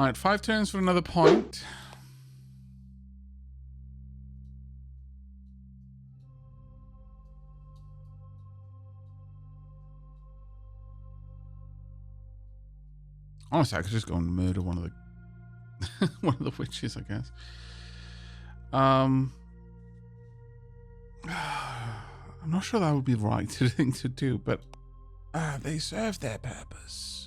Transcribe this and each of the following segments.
Alright, 5 turns for another point. Honestly, I could just go and murder one of the one of the witches, I guess. I'm not sure that would be the right thing to do, but they serve their purpose.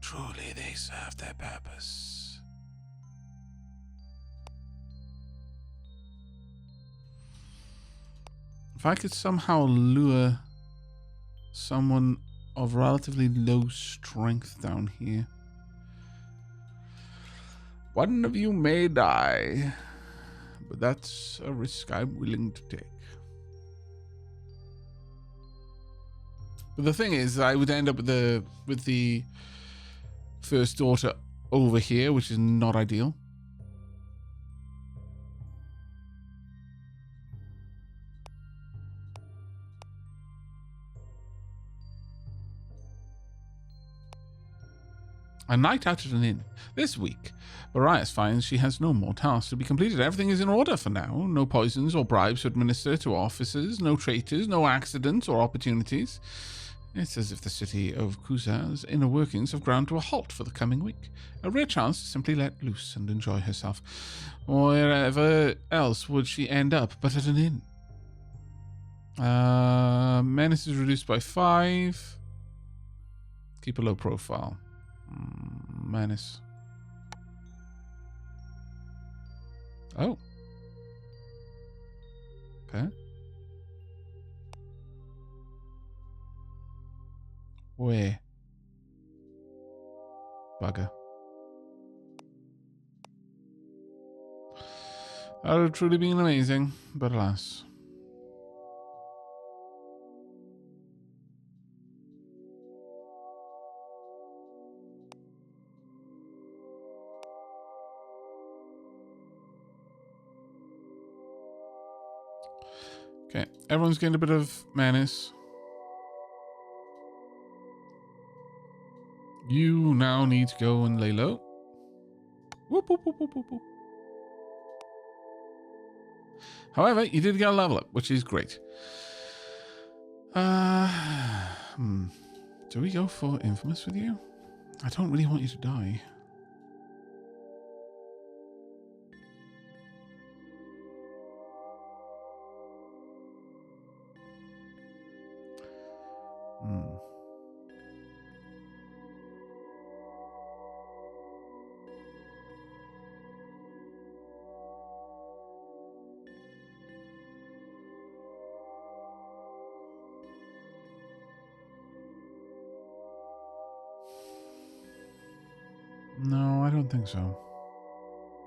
Truly, they serve their purpose. If I could somehow lure someone of relatively low strength down here, one of you may die, but that's a risk I'm willing to take. But the thing is, I would end up with the first daughter over here, which is not ideal. A night out at an inn. This week, Boreas finds she has no more tasks to be completed. Everything is in order for now. No poisons or bribes to administer to officers, no traitors, no accidents or opportunities. It's as if the city of Kuzar's inner workings have ground to a halt for the coming week. A rare chance to simply let loose and enjoy herself. Wherever else would she end up but at an inn? Menace is reduced by 5. Keep a low profile. Menace. Oh. Okay. Where? Bugger. That would have truly been amazing, but alas. Okay, everyone's getting a bit of menace. You now need to go and lay low. Whoop, whoop, whoop, whoop, whoop, whoop. However, you did get a level up, which is great. Do we go for Infamous with you? I don't really want you to die. No, I don't think so.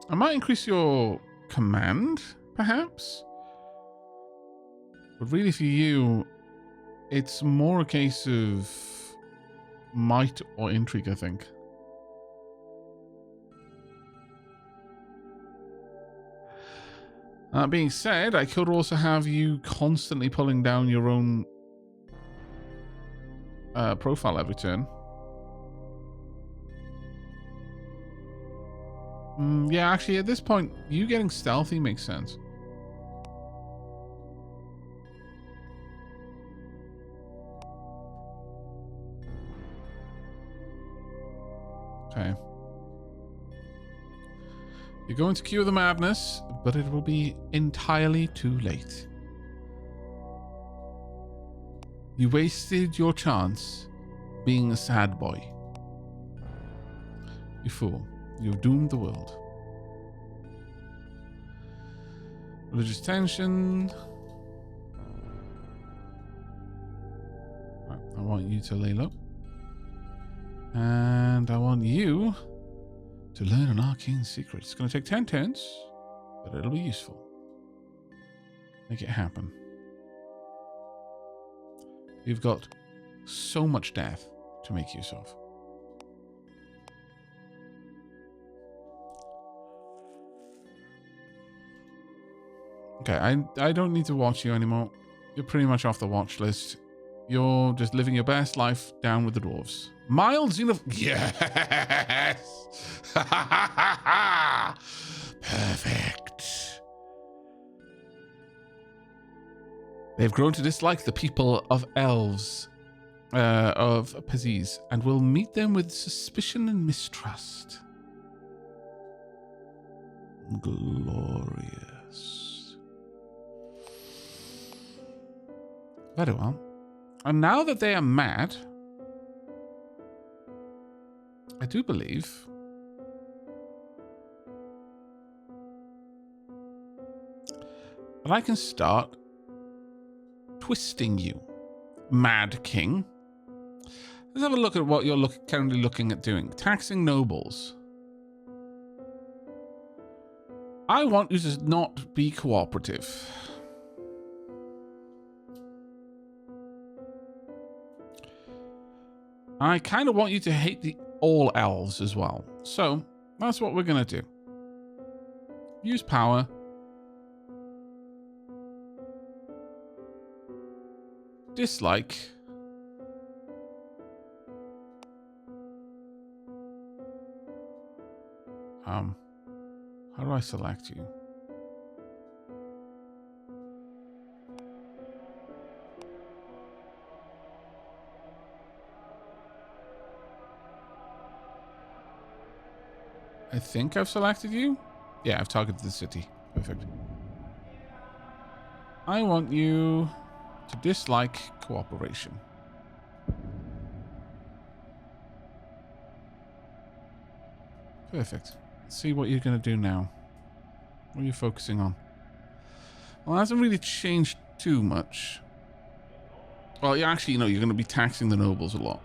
I might increase your command, perhaps? But really for you, it's more a case of might or intrigue, I think. That being said, I could also have you constantly pulling down your own profile every turn. Yeah, actually, at this point, you getting stealthy makes sense. Okay. You're going to cure the madness, but it will be entirely too late. You wasted your chance being a sad boy. You fool. You've doomed the world. Religious tension. Right, I want you to lay low. And I want you to learn an arcane secret. It's going to take 10 turns, but it'll be useful. Make it happen. You've got so much death to make use of. Okay, I don't need to watch you anymore. You're pretty much off the watch list. You're just living your best life down with the dwarves. Mild xenoph... Yes! Perfect. They've grown to dislike the people of elves, of Pazis, and will meet them with suspicion and mistrust. Glorious. Very well. And now that they are mad, I do believe that I can start twisting you, Mad King. Let's have a look at what you're currently looking at doing. Taxing nobles. I want you to not be cooperative. I kind of want you to hate all elves as well. So that's what we're going to do. Use power. Dislike. How do I select you? I think I've selected you. Yeah, I've targeted the city. Perfect. I want you to dislike cooperation. Perfect. Let's see what you're going to do now. What are you focusing on? Well, it hasn't really changed too much. Well, you actually, you're going to be taxing the nobles a lot.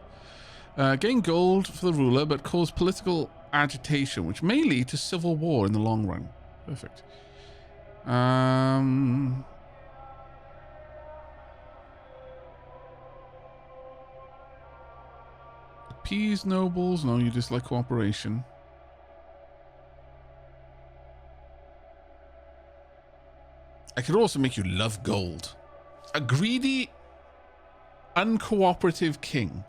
Gain gold for the ruler, but cause political agitation, which may lead to civil war in the long run. Perfect. Appease nobles. No, you dislike cooperation. I could also make you love gold. A greedy, uncooperative king.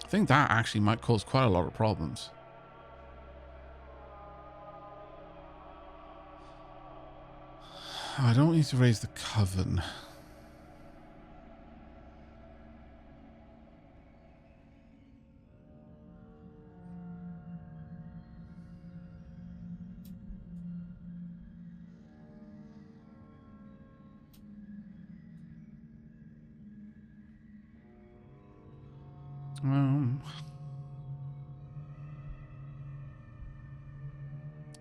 I think that actually might cause quite a lot of problems. I don't need to raise the coven.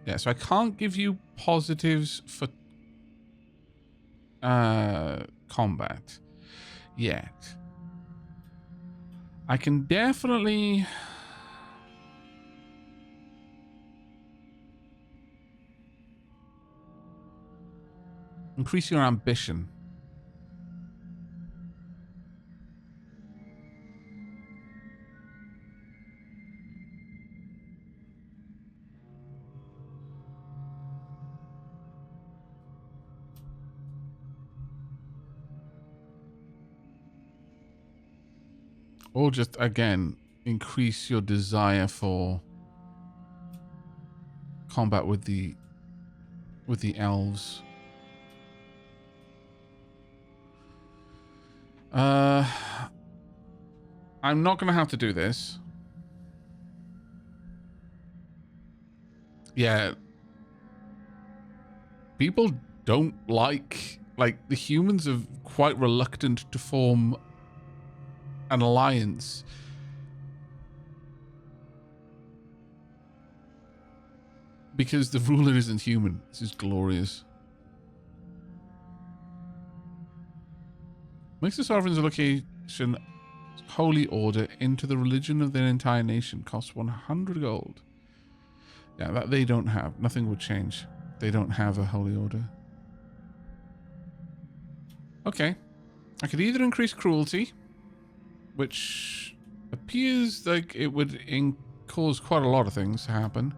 Yeah, so I can't give you positives for combat yet. I can definitely increase your ambition. Or just, again, increase your desire for combat with the elves. I'm not going to have to do this. Yeah. People don't like the humans are quite reluctant to form an alliance. Because the ruler isn't human. This is glorious. Makes the sovereign's allocation holy order into the religion of their entire nation. Costs 100 gold. Yeah, that they don't have. Nothing would change. They don't have a holy order. Okay. I could either increase cruelty, which appears like it would cause quite a lot of things to happen.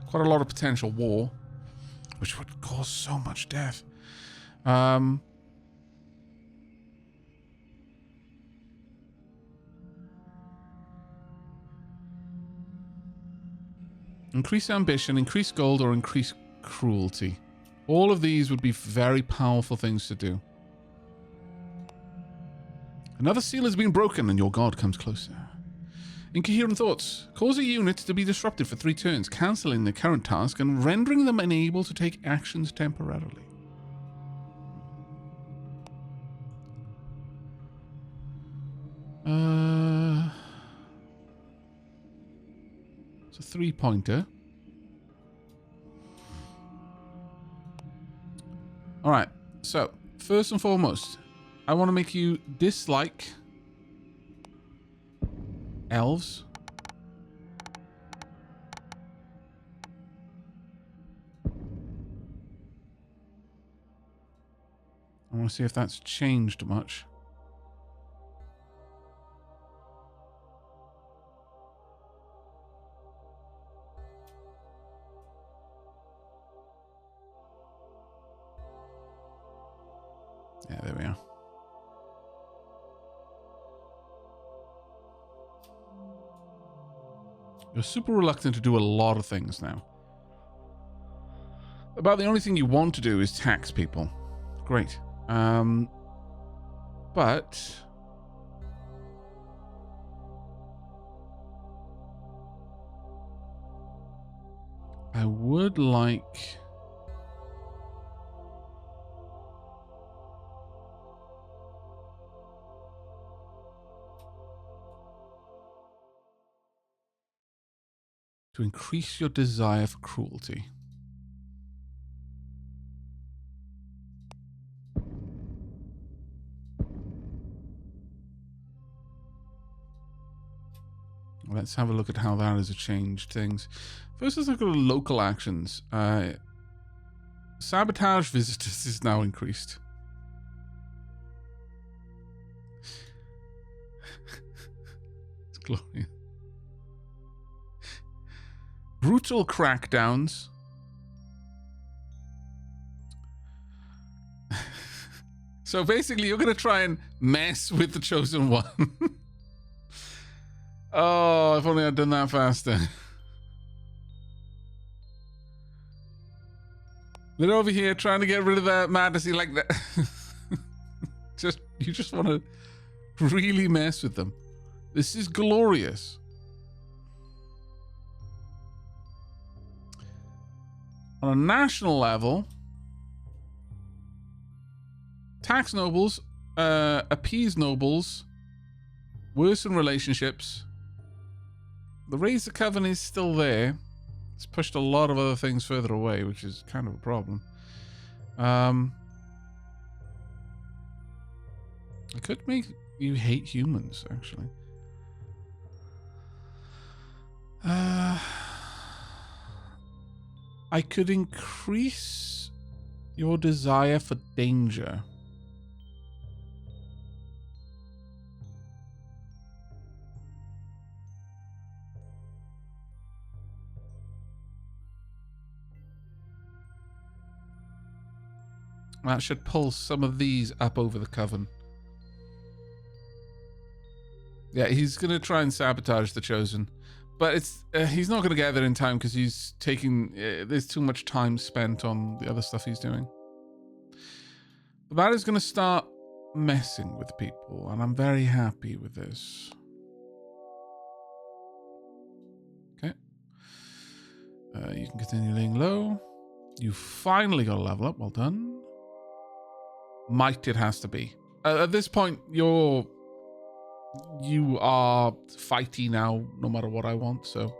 Quite a lot of potential war, which would cause so much death. Increase ambition, increase gold, or increase cruelty. All of these would be very powerful things to do. Another seal has been broken and your god comes closer. Incoherent thoughts. Cause a unit to be disrupted for 3 turns, cancelling the current task and rendering them unable to take actions temporarily. It's a 3-pointer. Alright, so, first and foremost, I want to make you dislike elves. I want to see if that's changed much. Yeah, there we are. You're super reluctant to do a lot of things now. About the only thing you want to do is tax people. Great. But I would like to increase your desire for cruelty. Let's have a look at how that has changed things. First, let's look at local actions. Sabotage visitors is now increased. It's glorious. Brutal crackdowns. So basically, you're going to try and mess with the Chosen One. Oh, if only I'd done that faster. They're over here trying to get rid of that madness like that. You just want to really mess with them. This is glorious. On a national level, tax nobles, appease nobles, worsen relationships. The Raise the Coven is still there. It's pushed a lot of other things further away, which is kind of a problem. I could make you hate humans, actually. I could increase your desire for danger. That should pull some of these up over the Coven. Yeah, he's going to try and sabotage the Chosen. But it's he's not going to get there in time because he's taking... there's too much time spent on the other stuff he's doing. But that is going to start messing with people. And I'm very happy with this. Okay. You can continue laying low. You finally got a level up. Well done. Might it has to be. At this point, you are fighty now, no matter what I want, so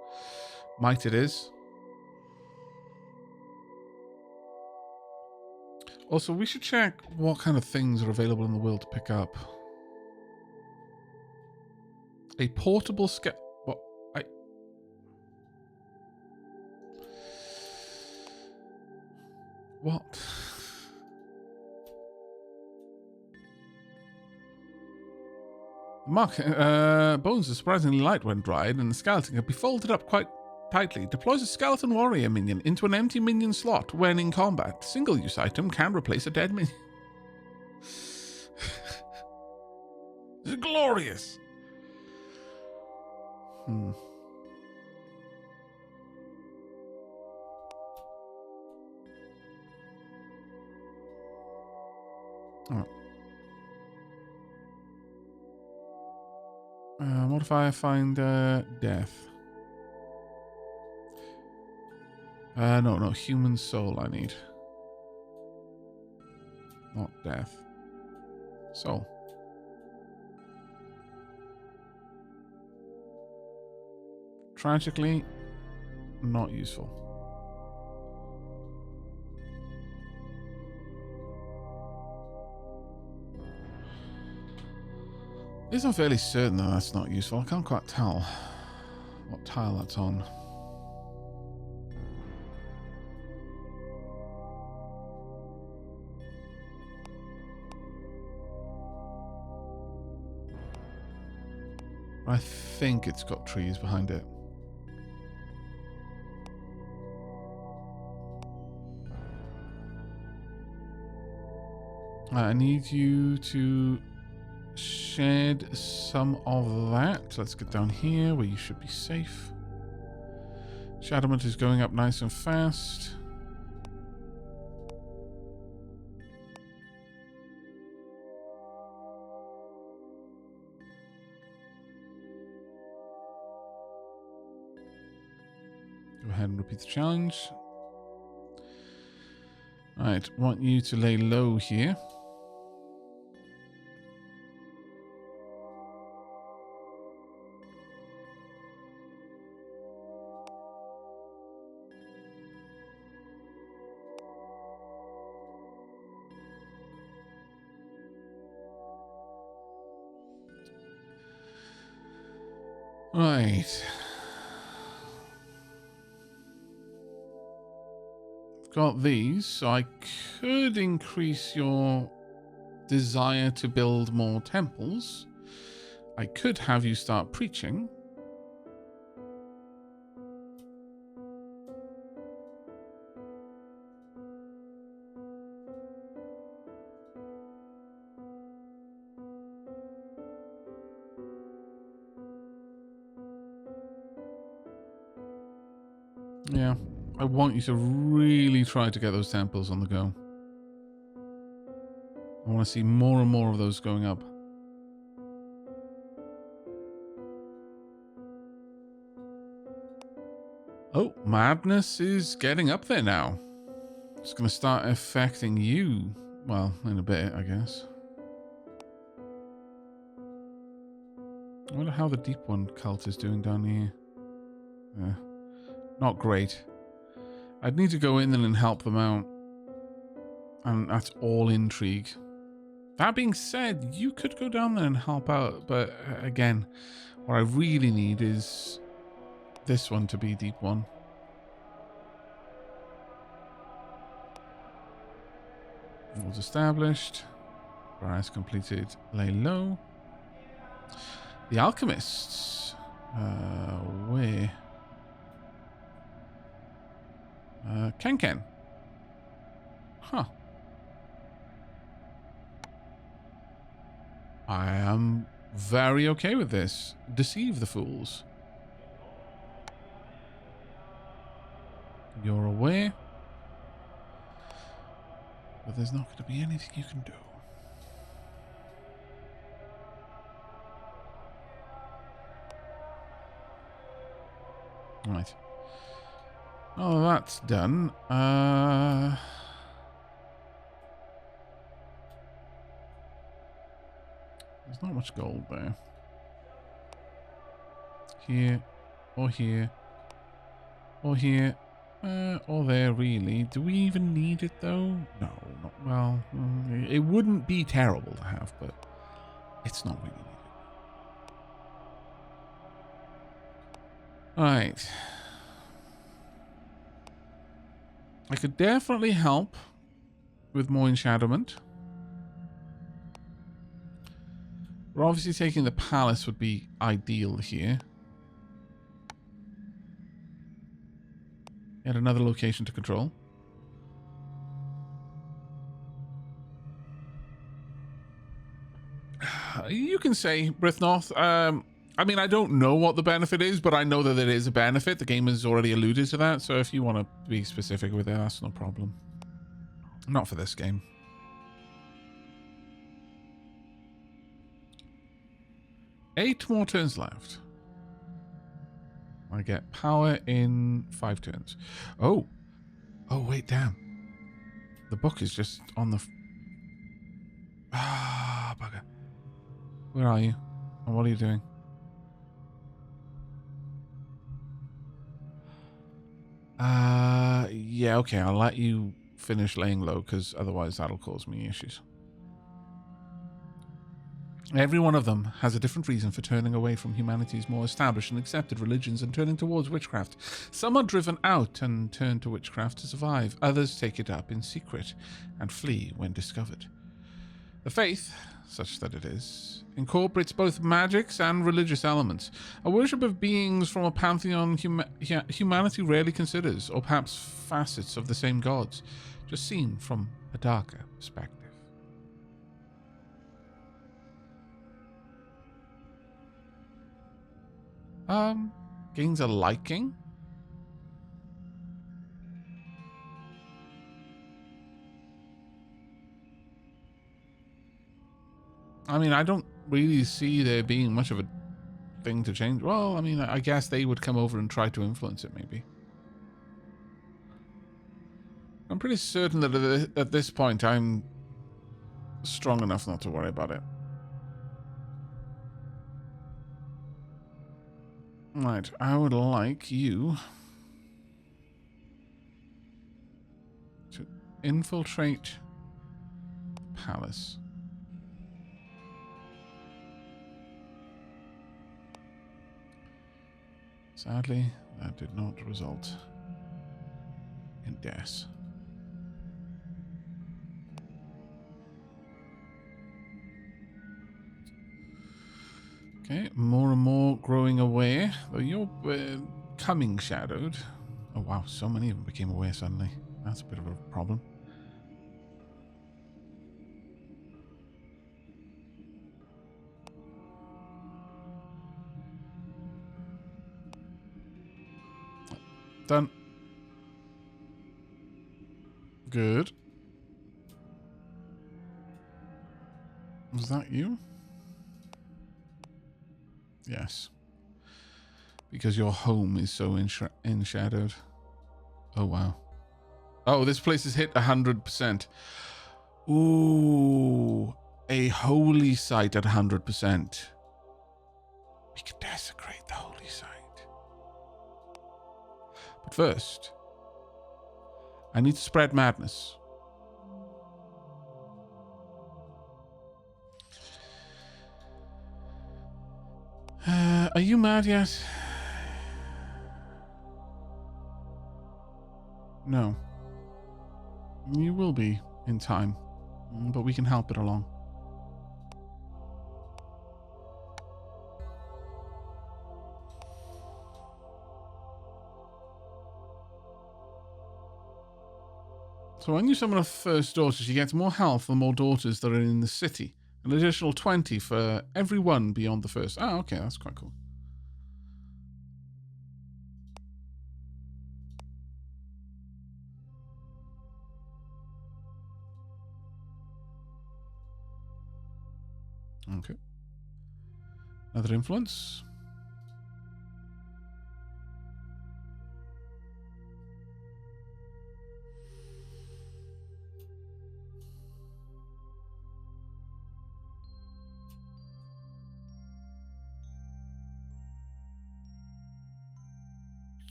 might it is. Also, we should check what kind of things are available in the world to pick up. A portable What? Bones are surprisingly light when dried, and the skeleton can be folded up quite tightly. Deploys a skeleton warrior minion into an empty minion slot when in combat. Single-use item can replace a dead minion. This is glorious. What if I find death? No, human soul I need. Not death. Soul. Tragically, not useful. At least I'm fairly certain that that's not useful. I can't quite tell what tile that's on. I think it's got trees behind it. I need you to shed some of that. Let's get down here where you should be safe. Shadowment is going up nice and fast. Go ahead and repeat the challenge. Alright, want you to lay low here. Right. Got these, so I could increase your desire to build more temples. I could have you start preaching. Yeah. I want you to really try to get those temples on the go. I want to see more and more of those going up. Oh, madness is getting up there now. It's going to start affecting you. Well, in a bit, I guess. I wonder how the Deep One cult is doing down here. Yeah. Not great. I'd need to go in and help them out. And that's all intrigue. That being said, you could go down there and help out. But again, what I really need is this one to be Deep One. Was established. Rise completed. Lay low. The Alchemists. Where? Ken. Huh. I am very okay with this. Deceive the fools. You're aware. But there's not going to be anything you can do. Right. Oh, that's done. There's not much gold there. Here, or here, or here, or there, really. Do we even need it, though? No, not well. It wouldn't be terrible to have, but it's not really needed. Alright. I could definitely help with more enshadowment. But obviously taking the palace would be ideal here. Yet another location to control. You can say, Brithnoth, I mean, I don't know what the benefit is, but I know that there is a benefit. The game has already alluded to that, so if you want to be specific with it, that's no problem. Not for this game. 8 more turns left. I get power in 5 turns. Oh. Oh, wait, damn. The book is just on the... Ah, bugger. Where are you? And what are you doing? Yeah, okay, I'll let you finish laying low, because otherwise that'll cause me issues. Every one of them has a different reason for turning away from humanity's more established and accepted religions and turning towards witchcraft. Some are driven out and turn to witchcraft to survive. Others take it up in secret and flee when discovered. The faith, such that it is, incorporates both magics and religious elements. A worship of beings from a pantheon humanity rarely considers, or perhaps facets of the same gods, just seen from a darker perspective. Gains a liking? I mean, I don't really see there being much of a thing to change. Well, I mean, I guess they would come over and try to influence it, maybe. I'm pretty certain that at this point I'm strong enough not to worry about it. Right, I would like you to infiltrate the palace. Sadly, that did not result in death. Okay, more and more growing aware. Though you're coming shadowed. Oh wow, so many of them became aware suddenly. That's a bit of a problem. Done. Good. Was that you? Yes. Because your home is so enshadowed. Oh, wow. Oh, this place is hit 100%. Ooh. A holy site at 100%. We can desecrate the holy site. But first, I need to spread madness. Are you mad yet? No. You will be in time, but we can help it along. So when you summon a first daughter, she gets more health the more daughters that are in the city. An additional 20 for every one beyond the first. Ah, okay, that's quite cool. Okay. Another influence.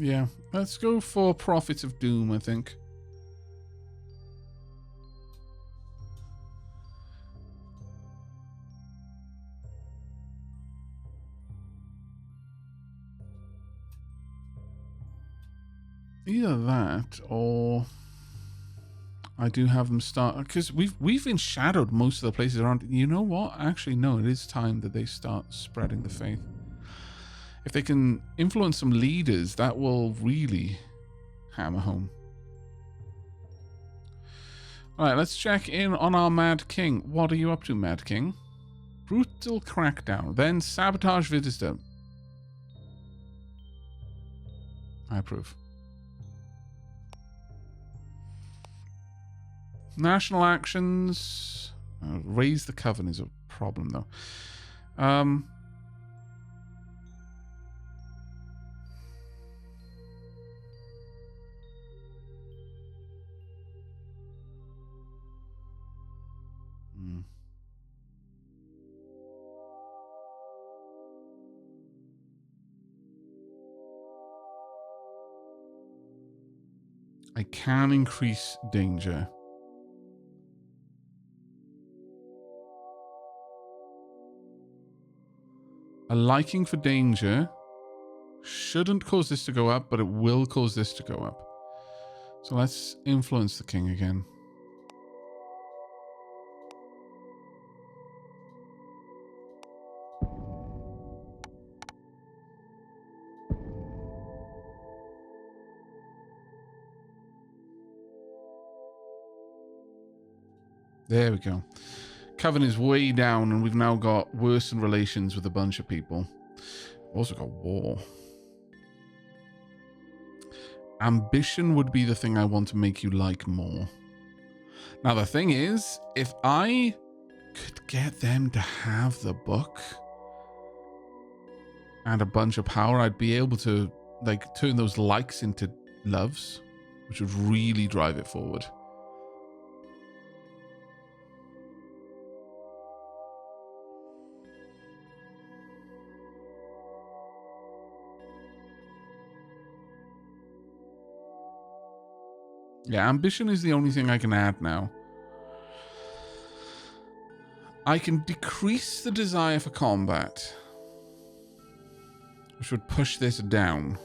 Yeah, let's go for Prophets of Doom, I think. Either that, or I do have them start, because we've enshadowed most of the places around. You know what? Actually, no, it is time that they start spreading the faith. If they can influence some leaders, that will really hammer home. All right, let's check in on our Mad King. What are you up to, Mad King? Brutal crackdown. Then sabotage visitor. I approve. National actions. Raise the coven is a problem, though. I can increase danger. A liking for danger shouldn't cause this to go up, but it will cause this to go up. So let's influence the king again. There we go. Coven is way down, and we've now got worsened relations with a bunch of people. Also got war. Ambition would be the thing I want to make you like more. Now, the thing is, if I could get them to have the book and a bunch of power, I'd be able to, like, turn those likes into loves, which would really drive it forward. Yeah, ambition is the only thing I can add now. I can decrease the desire for combat, which would push this down.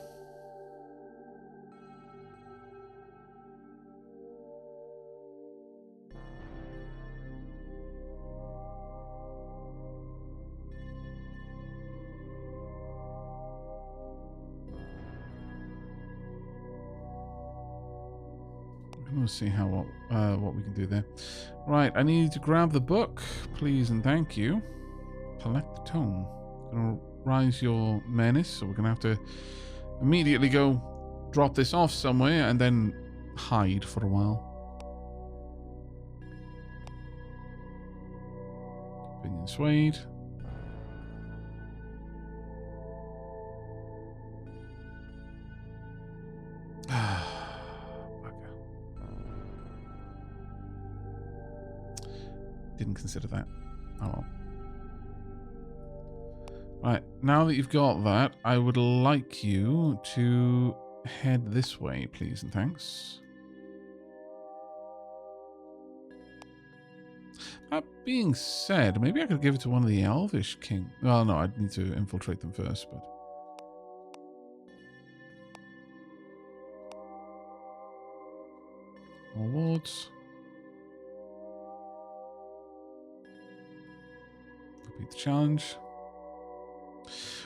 We'll see how what we can do there. Right, I need to grab the book, please and thank you. Collect the tome. Gonna rise your menace, so we're gonna have to immediately go drop this off somewhere and then hide for a while. Opinion swayed. Didn't consider that. Oh well. Right, now that you've got that, I would like you to head this way, please and thanks. That being said, maybe I could give it to one of the Elvish king. Well, no, I'd need to infiltrate them first, but... More wards. Repeat the challenge.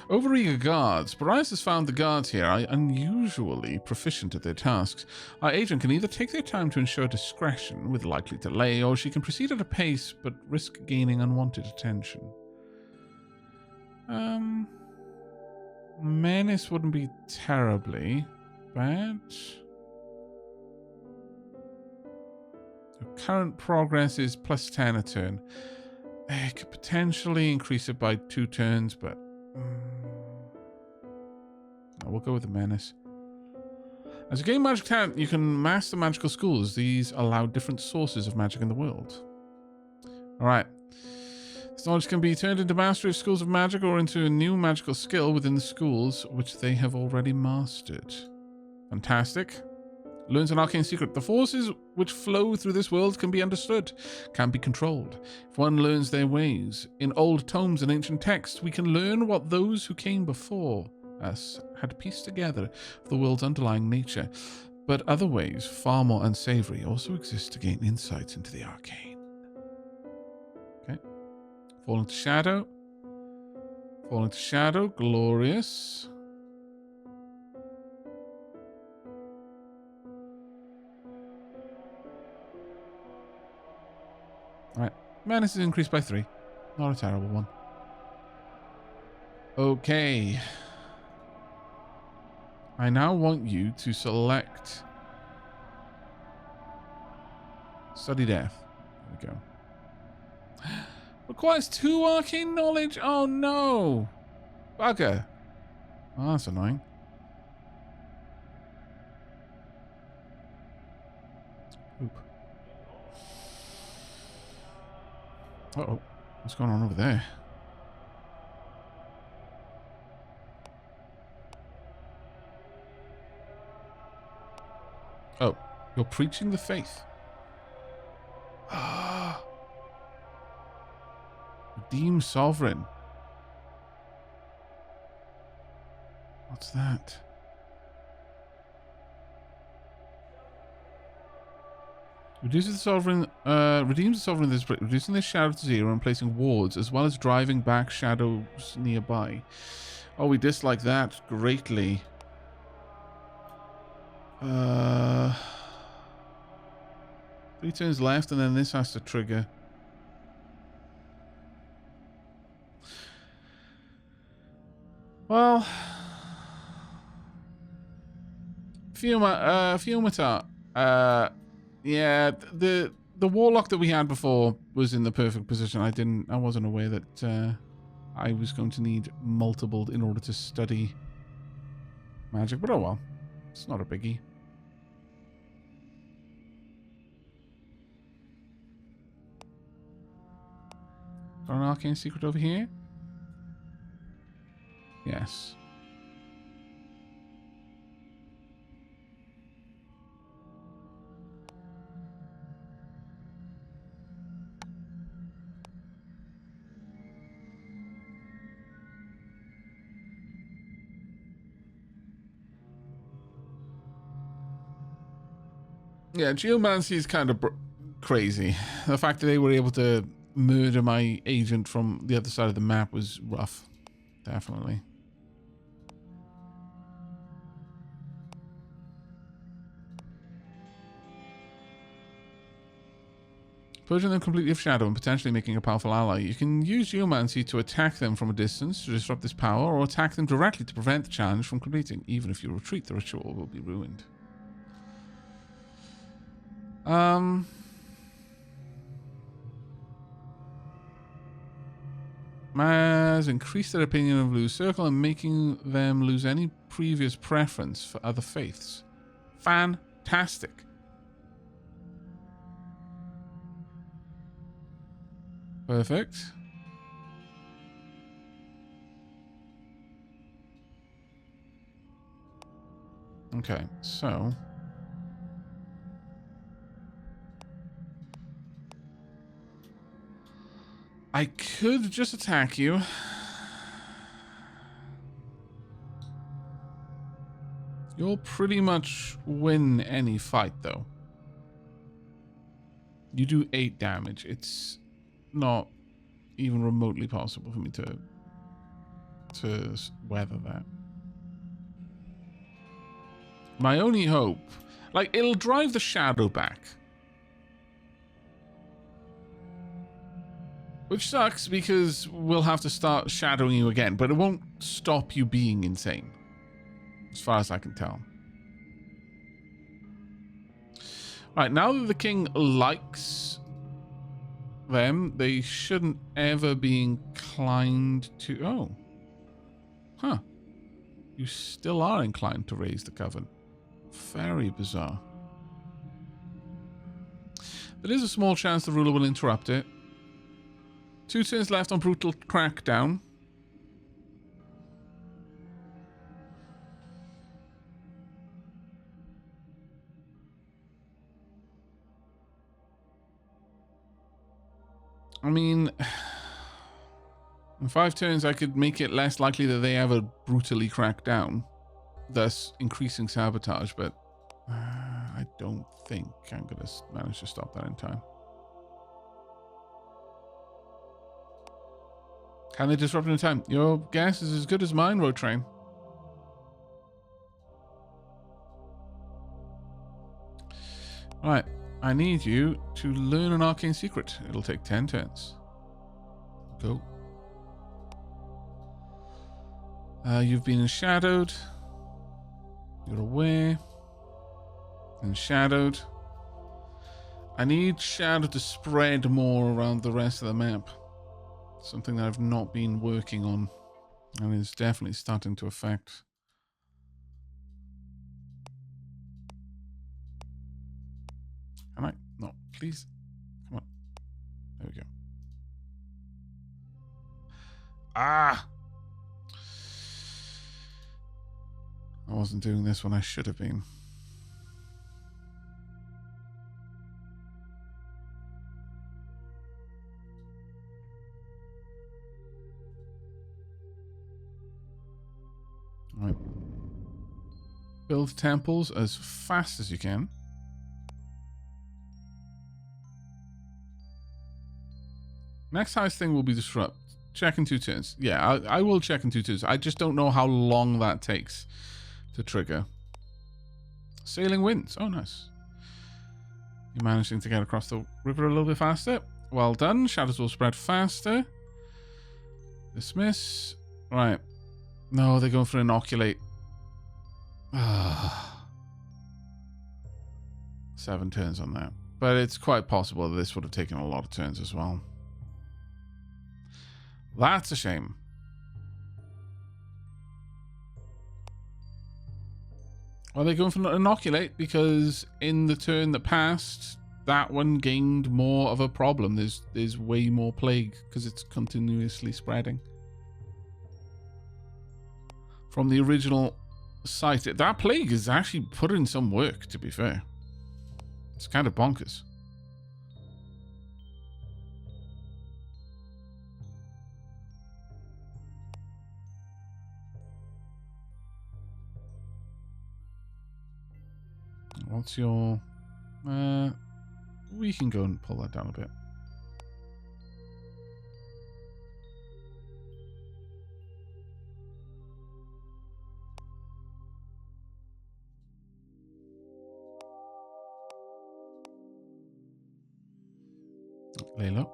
Overeager guards. Boreas has found the guards here are unusually proficient at their tasks. Our agent can either take their time to ensure discretion with likely delay, or she can proceed at a pace but risk gaining unwanted attention. Menace wouldn't be terribly bad. Current progress is plus 10 a turn. I could potentially increase it by 2 turns, but no, we'll go with the menace. As you gain magic talent, you can master magical schools. These allow different sources of magic in the world. Alright. This knowledge can be turned into mastery of schools of magic or into a new magical skill within the schools which they have already mastered. Fantastic. Learns an arcane secret. The forces which flow through this world can be understood, can be controlled. If one learns their ways, in old tomes and ancient texts, we can learn what those who came before us had pieced together of the world's underlying nature. But other ways, far more unsavory, also exist to gain insights into the arcane. Okay. Fall into shadow. Fall into shadow. Glorious. Alright, menace is increased by 3. Not a terrible one. Okay. I now want you to select Study Death. There we go. Requires 2 arcane knowledge? Oh no! Bugger. Oh, that's annoying. Oop. Uh-oh. What's going on over there? Oh, you're preaching the faith. Ah. Redeem Sovereign. What's that? Reduces the sovereign, redeems the sovereign, reducing the shadow to 0 and placing wards, as well as driving back shadows nearby. Oh, we dislike that greatly. 3 turns left, and then this has to trigger. Well, Feumatar. Yeah, the warlock that we had before was in the perfect position. I wasn't aware that I was going to need multiple in order to study magic, but oh well, it's not a biggie. Got an arcane secret over here? Yes. Yeah, geomancy is kind of crazy. The fact that they were able to murder my agent from the other side of the map was rough. Definitely. Purging them completely of shadow and potentially making a powerful ally. You can use geomancy to attack them from a distance to disrupt this power, or attack them directly to prevent the challenge from completing. Even if you retreat, the ritual will be ruined. Has increased their opinion of Blue Circle and making them lose any previous preference for other faiths. Fantastic. Perfect. Okay, so I could just attack you. You'll pretty much win any fight, though. You do 8 damage. It's not even remotely possible for me to weather that. My only hope, like, it'll drive the shadow back. Which sucks because we'll have to start shadowing you again, but it won't stop you being insane. As far as I can tell. Right, now that the king likes them, they shouldn't ever be inclined to... Oh. Huh. You still are inclined to raise the coven. Very bizarre. There is a small chance the ruler will interrupt it. 2 turns left on brutal crackdown. I mean, in 5 turns I could make it less likely that they ever brutally crack down, thus increasing sabotage, but I don't think I'm going to manage to stop that in time. Can they disrupt in time? Your guess is as good as mine, Road Train. Right, I need you to learn an arcane secret. It'll take 10 turns. Go. You've been enshadowed. You're aware. Enshadowed. I need shadow to spread more around the rest of the map. Something that I've not been working on. And is definitely starting to affect. Can I? No, please. Come on. There we go. Ah! I wasn't doing this when I should have been. Right. Build temples as fast as you can. Next highest thing will be disrupt. Check in 2 turns. Yeah, I will check in 2 turns. I just don't know how long that takes to trigger. Sailing winds. Oh, nice. You're managing to get across the river a little bit faster. Well done. Shadows will spread faster. Dismiss. Right. No, they're going for inoculate. 7 turns on that. But it's quite possible that this would have taken a lot of turns as well. That's a shame. Well, they're going for inoculate because in the turn that passed, that one gained more of a problem. There's way more plague because it's continuously spreading. From the original site, that plague is actually put in some work, to be fair. It's kind of bonkers. What's your... we can go and pull that down a bit. Lay low.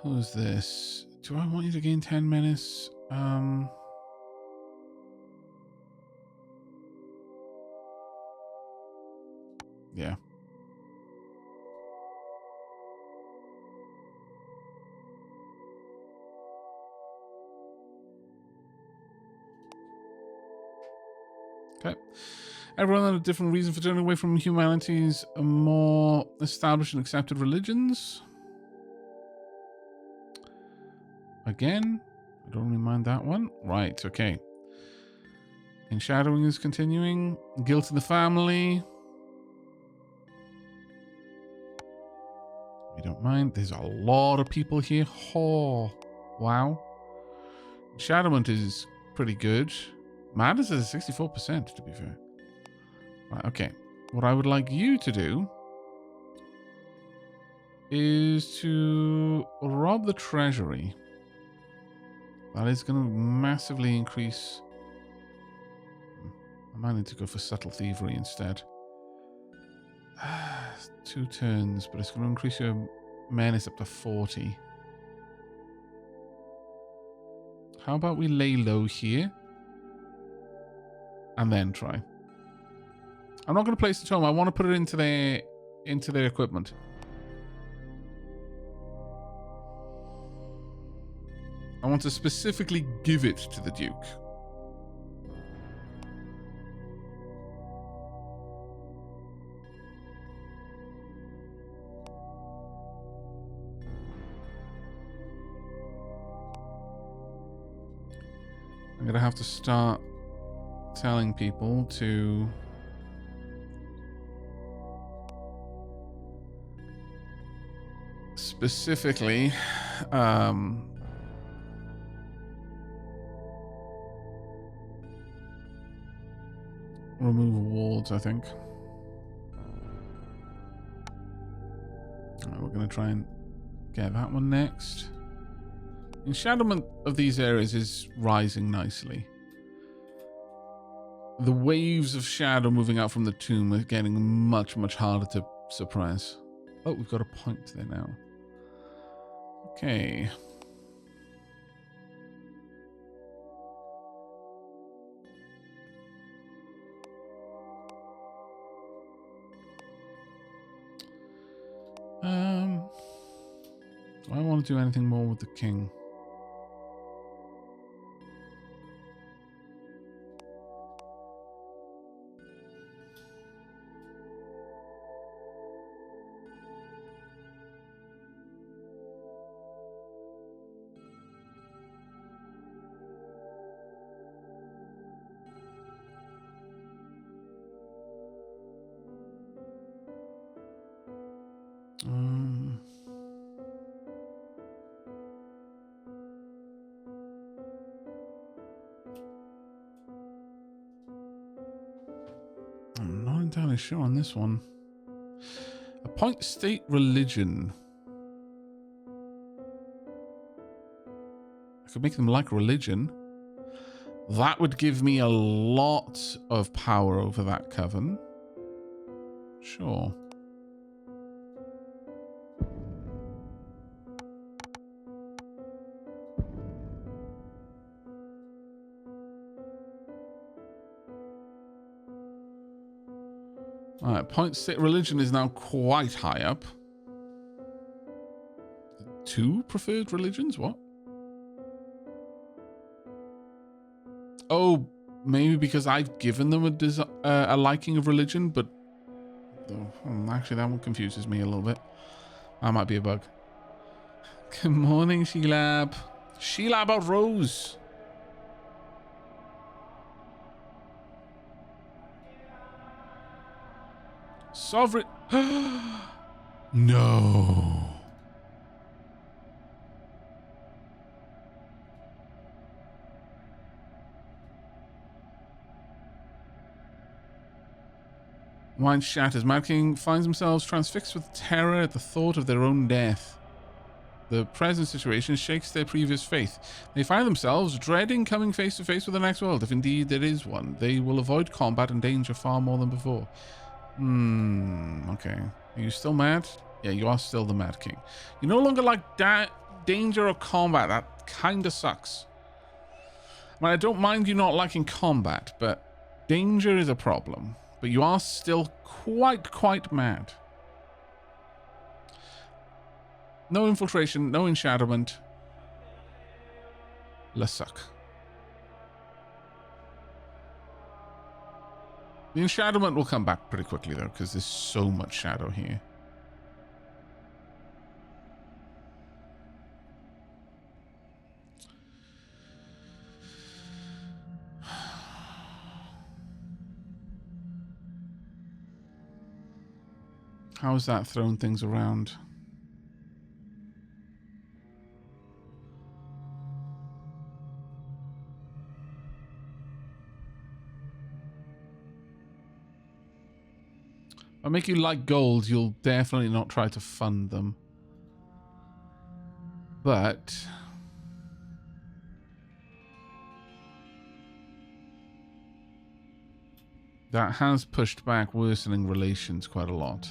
Who's this? Do I want you to gain 10 menace? Yeah. Okay. Everyone had a different reason for turning away from humanity's more established and accepted religions. Again, I don't really mind that one. Right, okay. Enshadowing is continuing. Guilt in the family. We don't mind. There's a lot of people here. Oh, wow. Enshadowment is pretty good. Madness is 64%, to be fair. Right, okay. What I would like you to do is to rob the treasury. That is going to massively increase. I might need to go for subtle thievery instead. 2 turns, but it's going to increase your menace up to 40. How about we lay low here? And then try. I'm not going to place the tome. I want to put it into their equipment. I want to specifically give it to the Duke. I'm going to have to start telling people to specifically remove wards, I think. Alright, we're going to try and get that one next. Enshadowment of these areas is rising nicely. The waves of shadow moving out from the tomb are getting much, much harder to suppress. Oh, we've got a point there now. Okay. Do I want to do anything more with the king? I'm not entirely sure on this one. Appoint state religion. I could make them like religion. That would give me a lot of power over that coven. Sure. Alright, point state religion is now quite high up. 2 preferred religions? What? Oh, maybe because I've given them a liking of religion, but actually that one confuses me a little bit. That might be a bug. Good morning, Sheelab. Sheelab out Rose. Sovereign. No. Mind shatters. Mad King finds themselves transfixed with terror at the thought of their own death. The present situation shakes their previous faith. They find themselves dreading coming face to face with the next world, if indeed there is one. They will avoid combat and danger far more than before. Okay. Are you still mad? Yeah, you are still the Mad King. You no longer like danger or combat. That kind of sucks. I mean, I don't mind you not liking combat, but danger is a problem. But you are still quite mad. No infiltration, no enshadowment. Le suck. The enshadowment will come back pretty quickly though, because there's so much shadow here. How has that thrown things around? If I make you like gold, you'll definitely not try to fund them. But that has pushed back worsening relations quite a lot.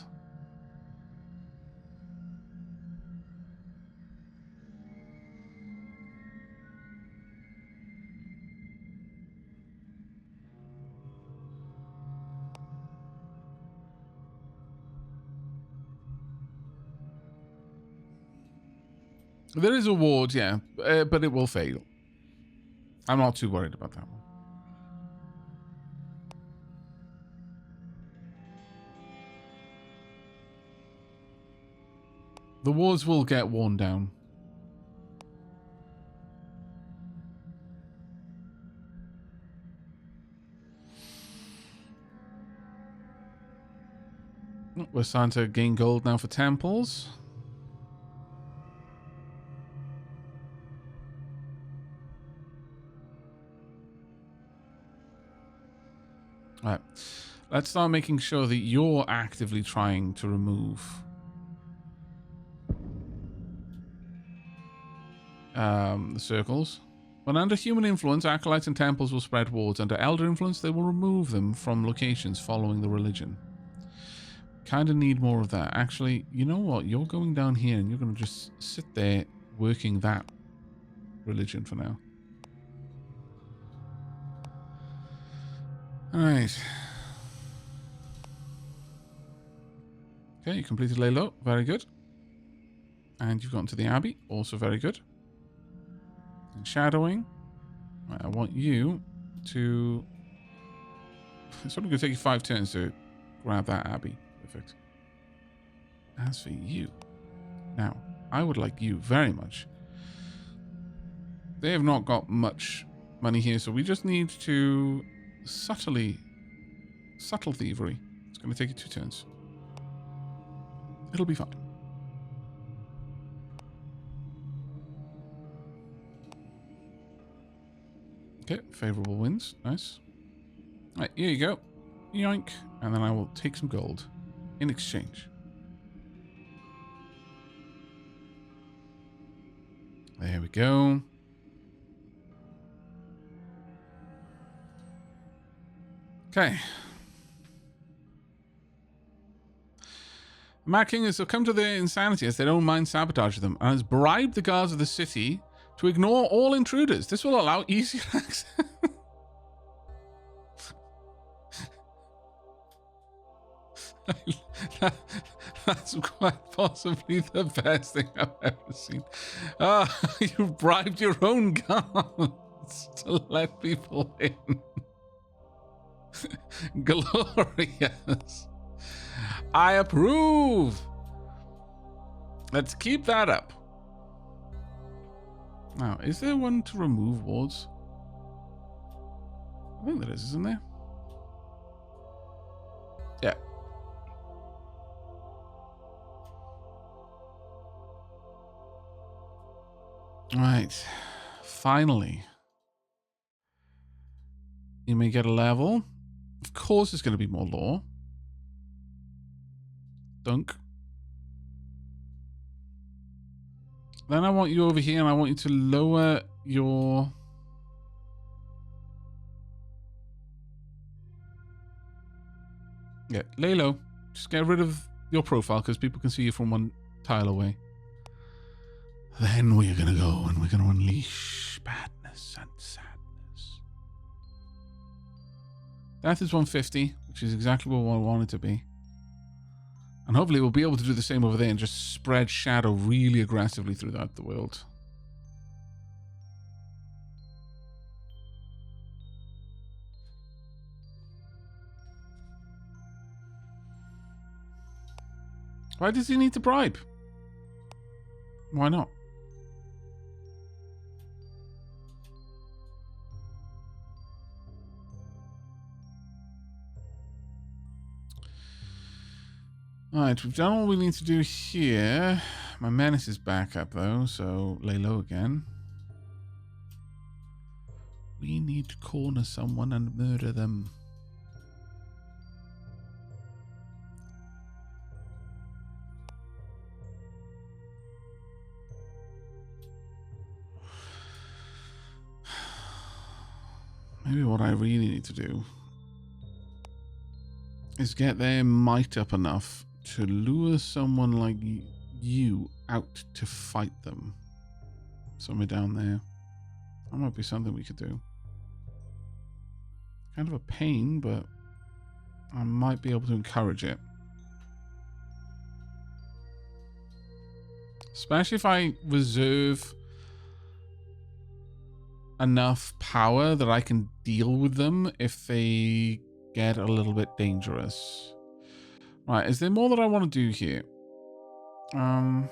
There is a ward, yeah, but it will fail. I'm not too worried about that one. The wards will get worn down. We're starting to gain gold now for temples. Alright, let's start making sure that you're actively trying to remove the circles. When under human influence, acolytes and temples will spread wards. Under elder influence, they will remove them from locations following the religion. Kind of need more of that. Actually, you know what? You're going down here and you're going to just sit there working that religion for now. Alright. Okay, you completed lay low. Very good. And you've gotten to the Abbey. Also very good. And shadowing. Right, I want you to... It's only going to take you 5 turns to grab that Abbey. Perfect. As for you... Now, I would like you very much. They have not got much money here, so we just need to subtle thievery. It's going to take you 2 turns. It'll be fine. Okay, favorable wins. Nice. Right, here you go. Yoink. And then I will take some gold in exchange. There we go. Okay. The Mad King has succumbed to their insanity as they don't mind sabotaging them and has bribed the guards of the city to ignore all intruders. This will allow easier access. That's quite possibly the best thing I've ever seen. You've bribed your own guards to let people in. Glorious. I approve. Let's keep that up. Now, is there one to remove wards? I think there is, isn't there? Yeah. Right. Finally. You may get a level. Of course there's going to be more law. Dunk. Then I want you over here and I want you to lower your... Yeah, lay low. Just get rid of your profile because people can see you from one tile away. Then we're going to go and we're going to unleash badness and sadness. Death is 150, which is exactly what I want it to be. And hopefully we'll be able to do the same over there and just spread shadow really aggressively throughout the world. Why does he need to bribe? Why not? Alright, we've done all we need to do here. My menace is back up though, so lay low again. We need to corner someone and murder them. Maybe what I really need to do is get their might up enough to lure someone like you out to fight them. Somewhere down there. That might be something we could do. Kind of a pain, but I might be able to encourage it. Especially if I reserve enough power that I can deal with them if they get a little bit dangerous. Right, is there more that I want to do here? Dum,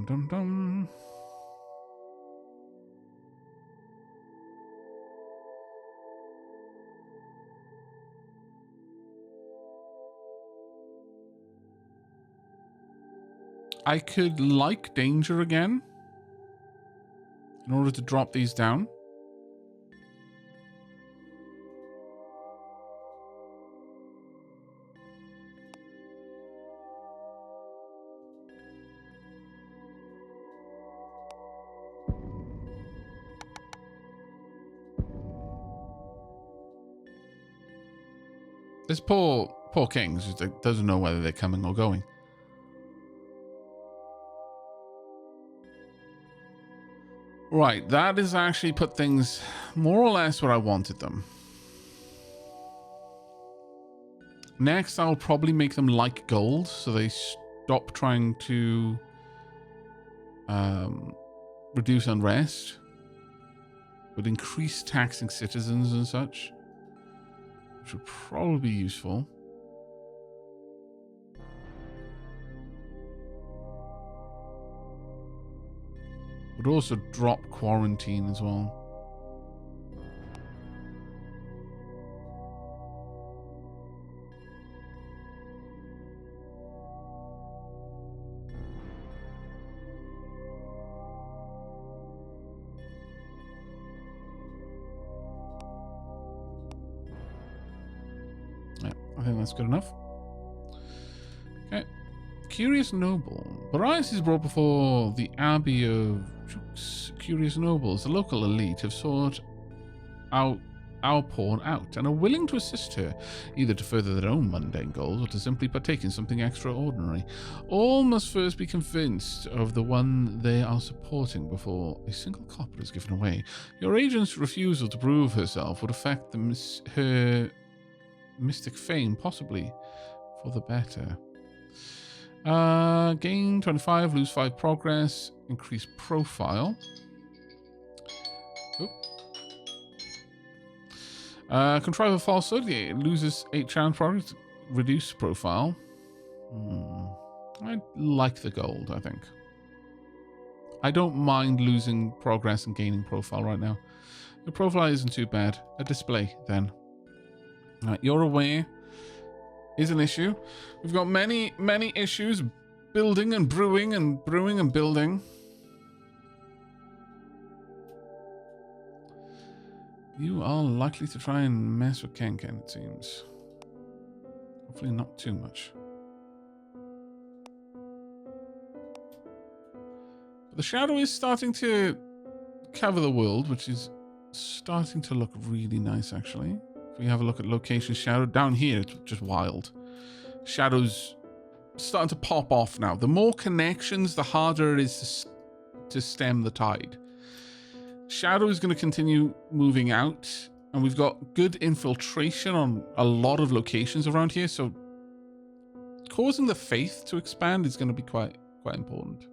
dum, dum. I could like danger again in order to drop these down. This poor king just doesn't know whether they're coming or going. Right, that has actually put things more or less where I wanted them. Next, I'll probably make them like gold, so they stop trying to reduce unrest, would increase taxing citizens and such, which would probably be useful. Would also drop quarantine as well. Yeah, I think that's good enough. Okay. Curious Noble. Boreas is brought before the Abbey of Jukes. Curious Nobles, the local elite, have sought out our pawn out and are willing to assist her, either to further their own mundane goals or to simply partake in something extraordinary. All must first be convinced of the one they are supporting before a single copper is given away. Your agent's refusal to prove herself would affect her mystic fame, possibly for the better. Gain 25, lose 5 progress, increase profile. Contrive a falsehood, it loses 8 challenge progress, reduce profile. I like the gold, I think. I don't mind losing progress and gaining profile right now. The profile isn't too bad. A display, then. You're aware is an issue. We've got many issues building and brewing and brewing and building. You are likely to try and mess with Ken, it seems. Hopefully not too much. But the shadow is starting to cover the world, which is starting to look really nice, actually. If we have a look at location shadow, down here, it's just wild. Shadows starting to pop off now. The more connections, the harder it is to stem the tide. Shadow is going to continue moving out, and we've got good infiltration on a lot of locations around here, so causing the faith to expand is going to be quite important.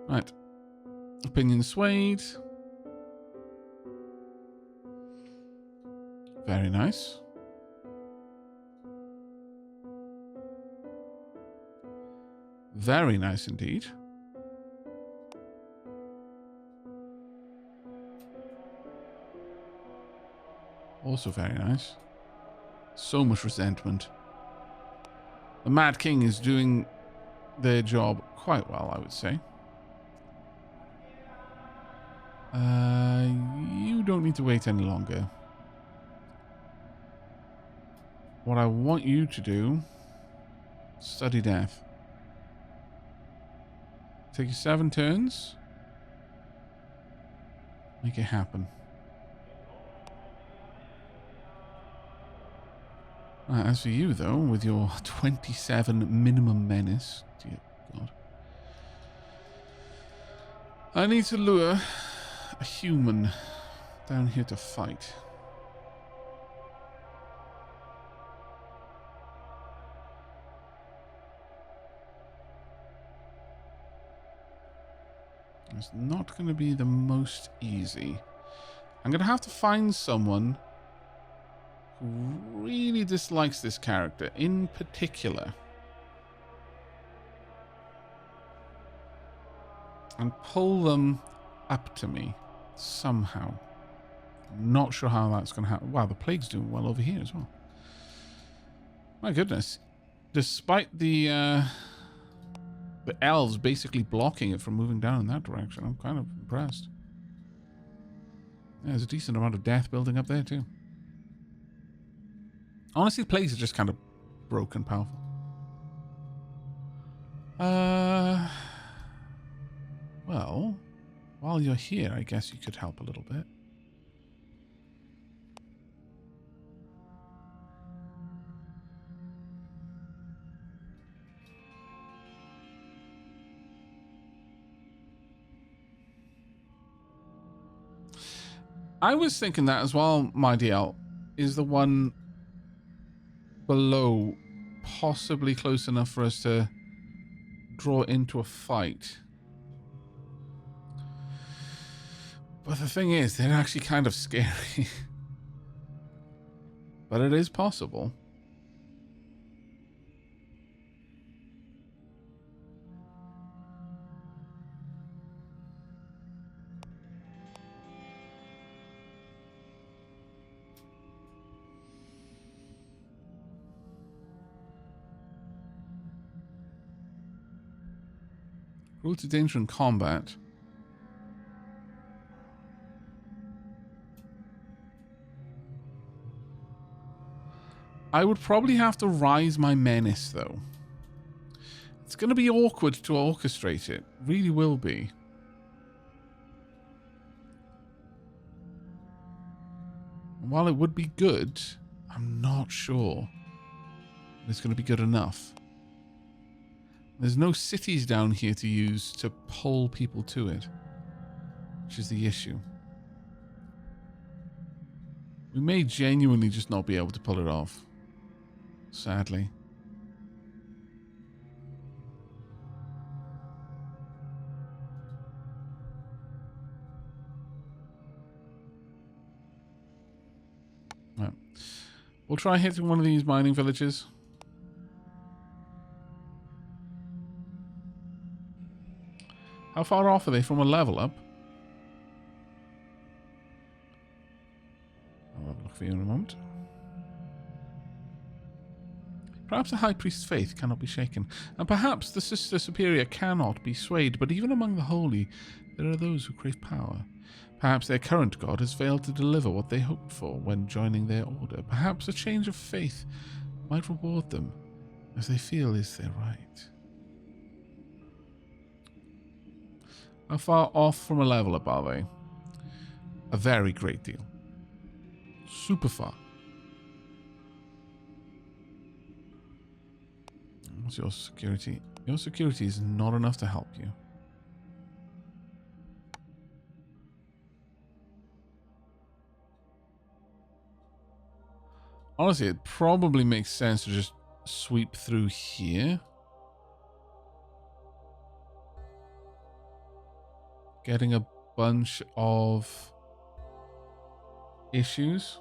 Right. Opinion swayed. Very nice. Very nice indeed. Also very nice. So much resentment. The Mad King is doing their job quite well, I would say. You don't need to wait any longer. What I want you to do, study death. Take you 7 turns. Make it happen. As for you, though, with your 27 minimum menace, dear God, I need to lure a human down here to fight. It's not going to be the most easy. I'm going to have to find someone who really dislikes this character in particular. And pull them up to me somehow. I'm not sure how that's going to happen. Wow, the plague's doing well over here as well. My goodness. Despite the elves basically blocking it from moving down in that direction, I'm kind of impressed. Yeah, there's a decent amount of death building up there too. Honestly, the place is just kind of broken powerful. Well, while you're here, I guess you could help a little bit. I was thinking that as well, my DL, is the one below possibly close enough for us to draw into a fight. But the thing is, they're actually kind of scary. But it is possible. Rule to danger in combat. I would probably have to rise my menace, though. It's going to be awkward to orchestrate it. Really will be. And while it would be good, I'm not sure it's going to be good enough. There's no cities down here to use to pull people to it, which is the issue. We may genuinely just not be able to pull it off. Sadly. Right. We'll try hitting one of these mining villages. How far off are they from a level up? I'll have a look for you in a moment. Perhaps the High Priest's faith cannot be shaken, and perhaps the Sister Superior cannot be swayed, but even among the holy, there are those who crave power. Perhaps their current god has failed to deliver what they hoped for when joining their order. Perhaps a change of faith might reward them, as they feel is their right. How far off from a level up are they? A very great deal. Super far. What's your security? Your security is not enough to help you. Honestly, it probably makes sense to just sweep through here. Getting a bunch of issues.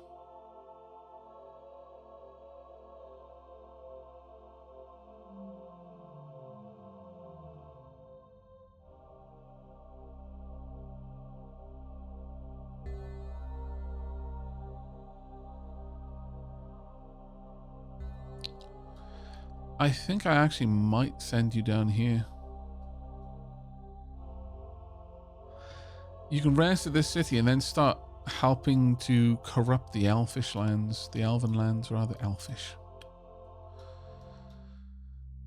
I think I actually might send you down here. You can rest at this city and then start helping to corrupt the elfish lands. The elven lands, rather. Elfish.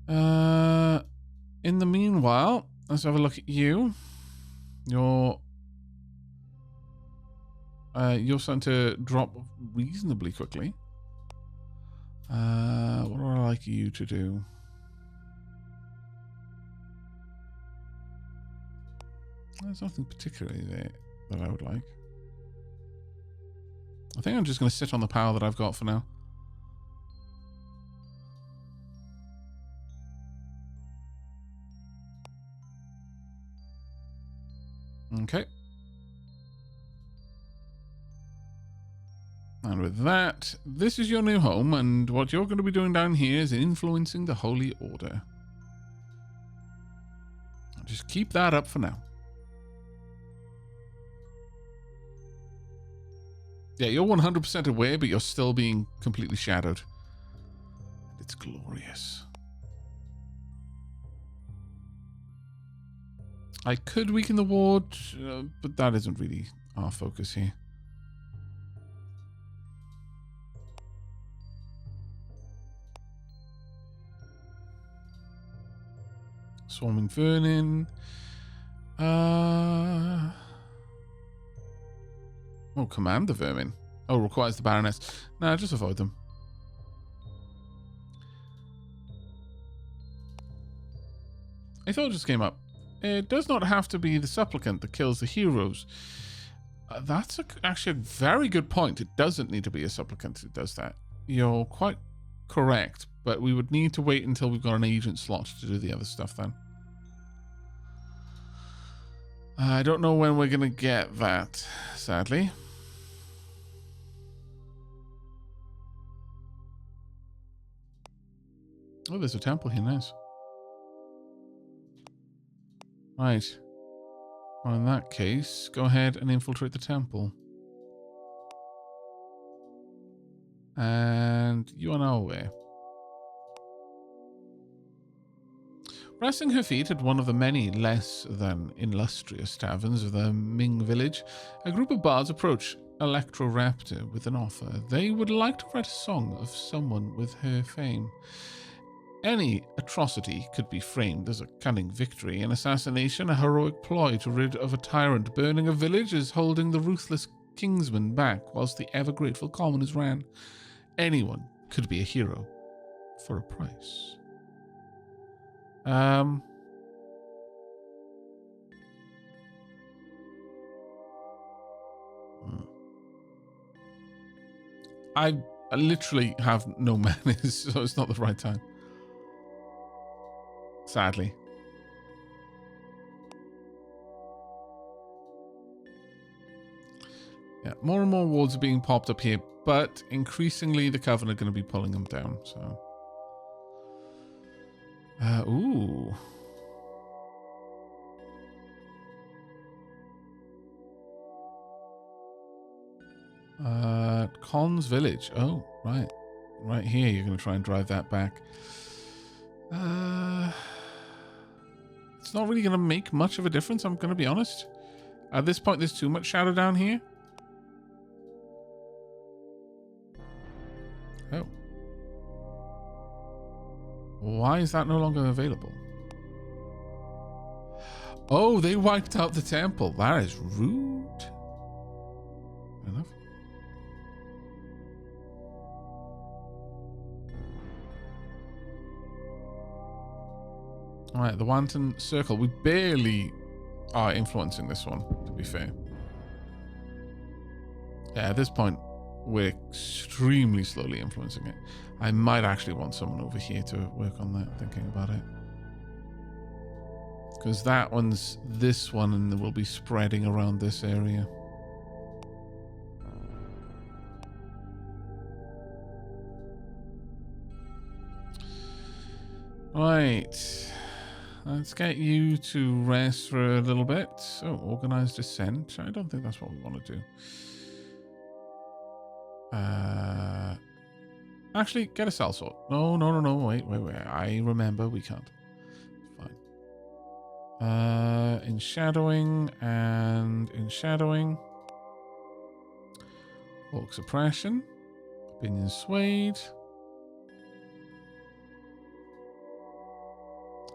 In the meanwhile, let's have a look at you. You're starting to drop reasonably quickly. What would I like you to do? There's nothing particularly there that I would like. I think I'm just going to sit on the power that I've got for now. Okay. And with that, this is your new home, and what you're going to be doing down here is influencing the Holy Order. Just keep that up for now. Yeah, you're 100% aware, but you're still being completely shadowed. It's glorious. I could weaken the ward, but that isn't really our focus here. Swarming Vermin. Oh, command the Vermin. Oh, requires the Baroness. Nah, just avoid them. A thought just came up. It does not have to be the supplicant that kills the heroes. That's actually a very good point. It doesn't need to be a supplicant that does that. You're quite correct, but we would need to wait until we've got an agent slot to do the other stuff then. I don't know when we're going to get that, sadly. Oh, there's a temple here, nice. Right. Well, in that case, go ahead and infiltrate the temple. And you are now away. Resting her feet at one of the many less than illustrious taverns of the Ming village, a group of bards approach Electroraptor with an offer. They would like to write a song of someone with her fame. Any atrocity could be framed as a cunning victory, an assassination, a heroic ploy to rid of a tyrant, burning a village as holding the ruthless kingsman back whilst the ever-grateful commoners ran. Anyone could be a hero for a price. I literally have no manners, so it's not the right time. Sadly. Yeah, more and more wards are being popped up here, but increasingly the Coven are going to be pulling them down, so... ooh. Con's village. Oh, right. Right here, you're going to try and drive that back. It's not really going to make much of a difference, I'm going to be honest. At this point, there's too much shadow down here. Oh. Why is that no longer available? Oh, they wiped out the temple. That is rude. Fair enough. Alright, the Wanton Circle. We barely are influencing this one, to be fair. Yeah, at this point, we're extremely slowly influencing it. I might actually want someone over here to work on that, thinking about it. Because that one's this one, and will be spreading around this area. Right. Let's get you to rest for a little bit. Oh, organized descent. I don't think that's what we want to do. Actually, get a sellsword. No. Wait. I remember we can't. It's fine. In shadowing and in shadowing. Orc suppression. Opinion swayed.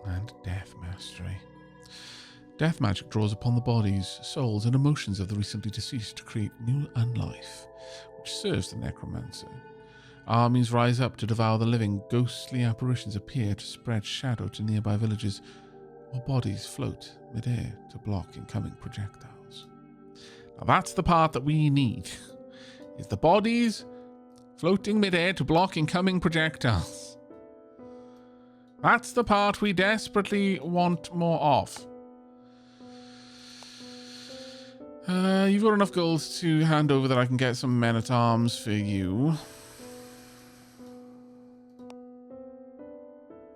And death mastery. Death magic draws upon the bodies, souls, and emotions of the recently deceased to create new unlife, which serves the necromancer. Armies rise up to devour the living. Ghostly apparitions appear to spread shadow to nearby villages, while bodies float midair to block incoming projectiles. Now that's the part that we need, is the bodies floating midair to block incoming projectiles. That's the part we desperately want more of. You've got enough gold to hand over that I can get some men-at-arms for you.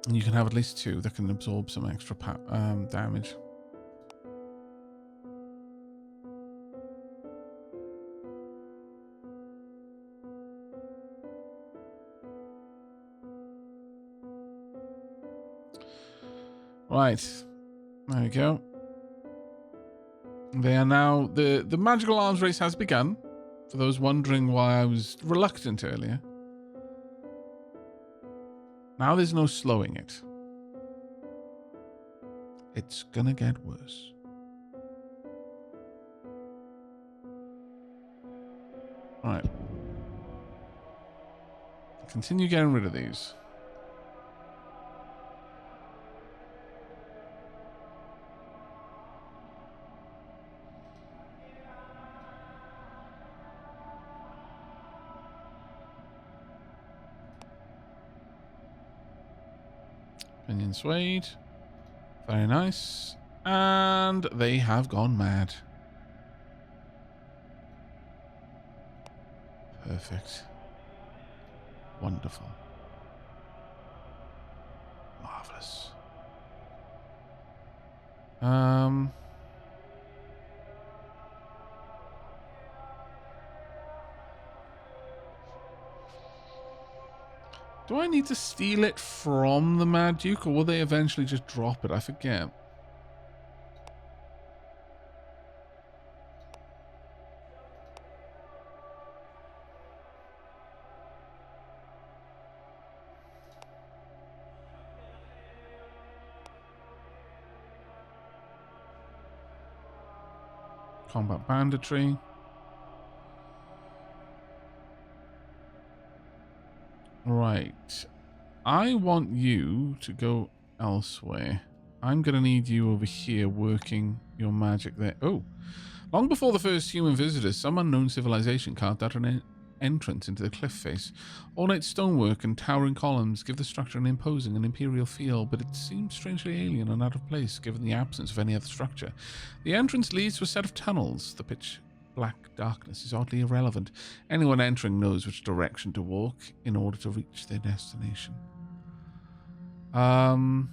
And you can have at least 2 that can absorb some extra damage. Right. There we go. They are now... The magical arms race has begun. For those wondering why I was reluctant earlier. Now there's no slowing it. It's gonna get worse. Alright. Continue getting rid of these. Pinion suede. Very nice. And they have gone mad. Perfect. Wonderful. Marvelous. Do I need to steal it from the Mad Duke, or will they eventually just drop it? I forget. Combat banditry. Right. I want you to go elsewhere. I'm going to need you over here working your magic there. Oh. Long before the first human visitors, some unknown civilization carved out an entrance into the cliff face. Ornate stonework and towering columns give the structure an imposing and imperial feel, but it seems strangely alien and out of place given the absence of any other structure. The entrance leads to a set of tunnels. The pitch black darkness is oddly irrelevant. Anyone entering knows which direction to walk in order to reach their destination. Adrian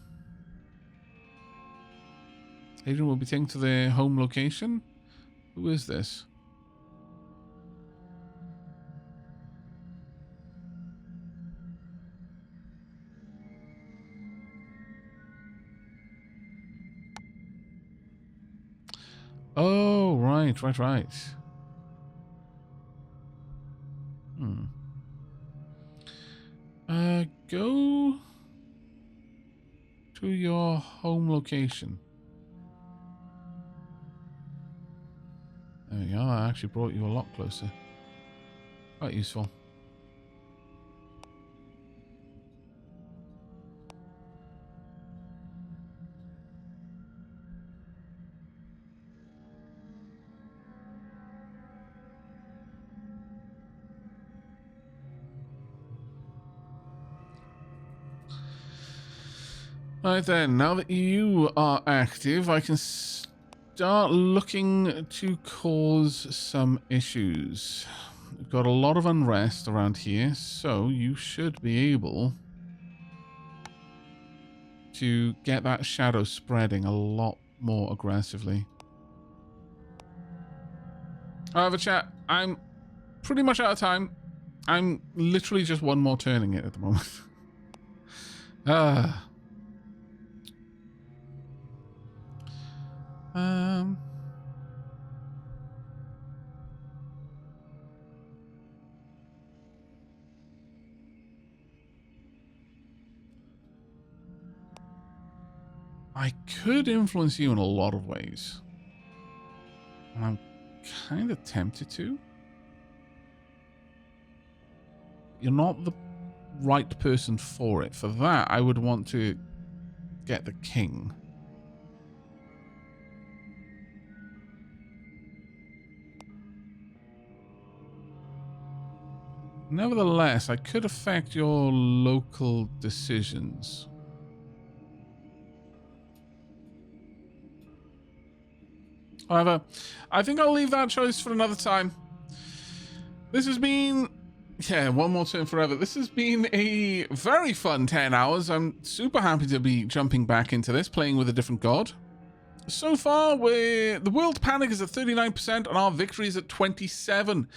will be taken to their home location. Who is this? Oh, right. Go to your home location. There we go. I actually brought you a lot closer. Quite useful. Right then, now that you are active, I can start looking to cause some issues. We've got a lot of unrest around here, so you should be able to get that shadow spreading a lot more aggressively. However, chat, I'm pretty much out of time. I'm literally just one more turning it at the moment. I could influence you in a lot of ways. And I'm kind of tempted to. You're not the right person for it. For that, I would want to get the king. Nevertheless, I could affect your local decisions. However, I think I'll leave that choice for another time. This has been... yeah, one more turn forever. This has been a very fun 10 hours. I'm super happy to be jumping back into this, playing with a different god. So far, the world panic is at 39% and our victory is at 27%.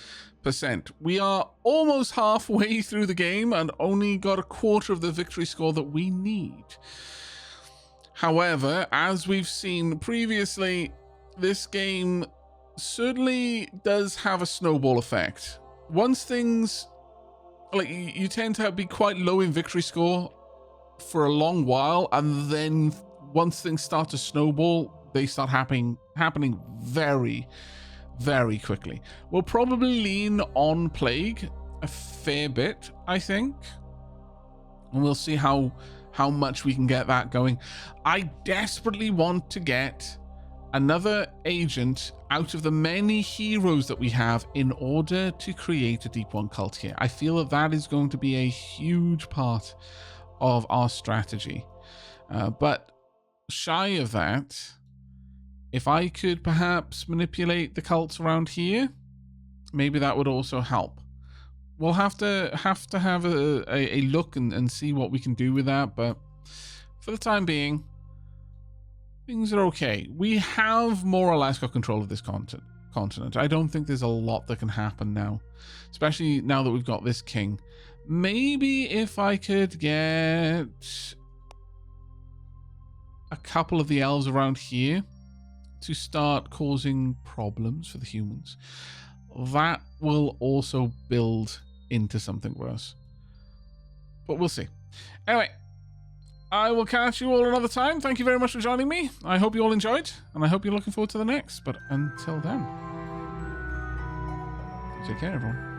We are almost halfway through the game and only got a quarter of the victory score that we need. However, as we've seen previously, this game certainly does have a snowball effect. Once things, like, you tend to be quite low in victory score for a long while, and then once things start to snowball, they start happening very, very quickly. We'll probably lean on Plague a fair bit, I think, and we'll see how much we can get that going. I desperately want to get another agent out of the many heroes that we have in order to create a Deep One cult here. I feel that is going to be a huge part of our strategy. But shy of that, if I could perhaps manipulate the cults around here, maybe that would also help. We'll have to have a look and see what we can do with that, but for the time being, things are okay. We have more or less got control of this continent. I don't think there's a lot that can happen now, especially now that we've got this king. Maybe if I could get a couple of the elves around here to start causing problems for the humans, that will also build into something worse. But we'll see. Anyway, I will catch you all another time. Thank you very much for joining me. I hope you all enjoyed, and I hope you're looking forward to the next. But until then, take care, everyone.